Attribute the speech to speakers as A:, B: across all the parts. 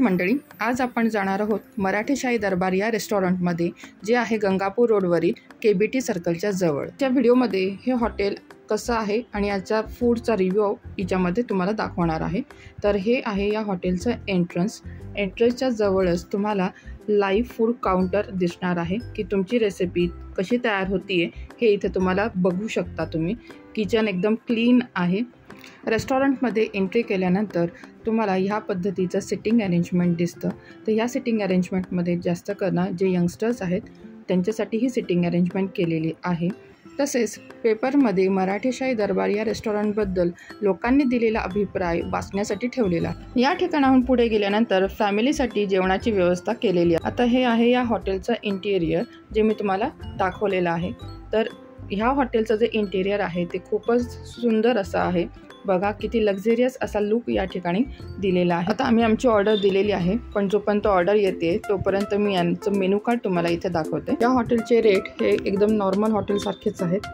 A: मंडळी, आज आपण जाणार आहोत मराठेशाही दरबार या रेस्टॉरंटमध्ये, जे आहे गंगापूर रोडवरील KBT सर्कलच्या जवळ। त्या व्हिडिओमध्ये हे हॉटेल कसं आहे आणि याचा फूडचा रिव्ह्यू याच्यामध्ये तुम्हाला दाखवणार आहे। तर हे आहे या हॉटेलचं एंट्रन्सच्या जवळच तुम्हाला लाईव्ह फूड काउंटर दिसणार आहे की तुमची रेसिपी कशी तयार होतीये हे इथे तुम्हाला बघू शकता तुम्ही। किचन एकदम क्लीन आहे। रेस्टॉरंटमध्ये एंट्री केल्यानंतर तुम्हाला ह्या पद्धतीचं सिटिंग अरेंजमेंट दिसतं। तर ह्या सिटिंग अरेंजमेंटमध्ये जास्त करून जे यंगस्टर्स आहेत त्यांच्यासाठी ही सिटिंग अरेंजमेंट केलेली आहे। तसेच पेपरमध्ये मराठेशाही दरबार या रेस्टॉरंटबद्दल लोकांनी दिलेला अभिप्राय वाचण्यासाठी ठेवलेला आहे। या ठिकाणाहून पुढे गेल्यानंतर फॅमिलीसाठी जेवणाची व्यवस्था केलेली आहे। आता हे आहे या हॉटेलचं इंटेरियर जे मी तुम्हाला दाखवलेलं आहे। तर ह्या हॉटेलचं जे इंटेरियर आहे ते खूपच सुंदर असं आहे। बघा किती लक्झरियस असा लुक या ठिकाणी दिलेला आहे। आता आम्ही आमची ऑर्डर दिलेली आहे, पण जोपर्यंत ऑर्डर येते तोपर्यंत मी यांचं मेनू कार्ड तुम्हाला इथे दाखवते। या हॉटेलचे रेट हे एकदम नॉर्मल हॉटेल सारखेच आहेत।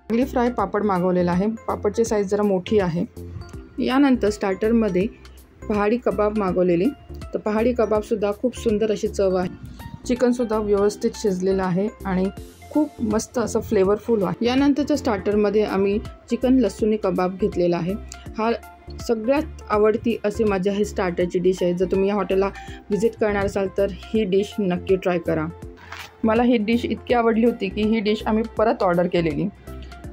A: नागली फ्राय पापड मागवलेला आहे। पापडची साईज जरा मोठी आहे। यानंतर स्टार्टरमध्ये पहाडी कबाब मागवलेले। तर पहाडी कबाबसुद्धा खूप सुंदर अशी चव आहे। चिकनसुद्धा व्यवस्थित शिजलेलं आहे आणि खूप मस्त असं फ्लेवरफुल आहे। यानंतरच्या स्टार्टरमध्ये आम्ही चिकन लसूणी कबाब घेतलेला आहे। हा सगळ्यात आवडती अशी माझ्या ही स्टार्टरची डिश आहे। जर तुम्ही या हॉटेलला व्हिजिट करणार असाल तर ही डिश नक्की ट्राय करा। मला ही डिश इतकी आवडली होती की ही डिश आम्ही परत ऑर्डर केलेली।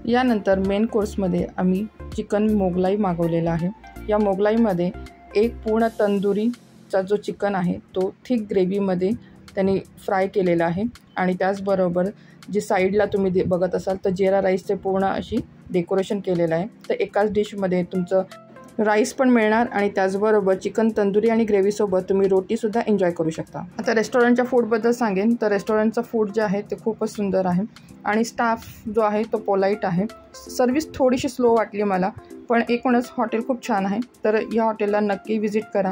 A: यानंतर मेन कोर्समध्ये आम्ही चिकन मोगलाई मागवलेला आहे। या मोगलाईमध्ये एक पूर्ण तंदुरीचा जो चिकन आहे तो थिक ग्रेव्हीमध्ये त्यांनी फ्राय केलेला आहे आणि त्याचबरोबर जी साईडला तुम्ही बघत असाल तर जिरा राईसचे पूर्ण अशी डेकोरेशन केलेलं आहे। तर एकाच डिशमध्ये तुमचं राईस पण मिळणार आणि त्याचबरोबर चिकन तंदुरी आणि ग्रेव्हीसोबत तुम्ही रोटीसुद्धा एन्जॉय करू शकता। आता रेस्टॉरंटच्या फूडबद्दल सांगेन तर रेस्टॉरंटचं फूड जे आहे ते खूपच सुंदर आहे आणि स्टाफ जो आहे तो पोलाईट आहे। सर्विस थोडीशी स्लो वाटली मला, पण एकूणच हॉटेल खूप छान आहे। तर या हॉटेलला नक्की व्हिजिट करा।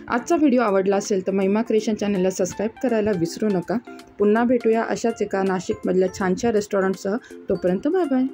A: आजचा व्हिडिओ आवडला असेल तर महिमा क्रिएशन चॅनलला सबस्क्राईब करायला विसरू नका। पुन्हा भेटूया अशाच एका नाशिकमधल्या छानशा रेस्टॉरंटसह। तोपर्यंत बाय बाय।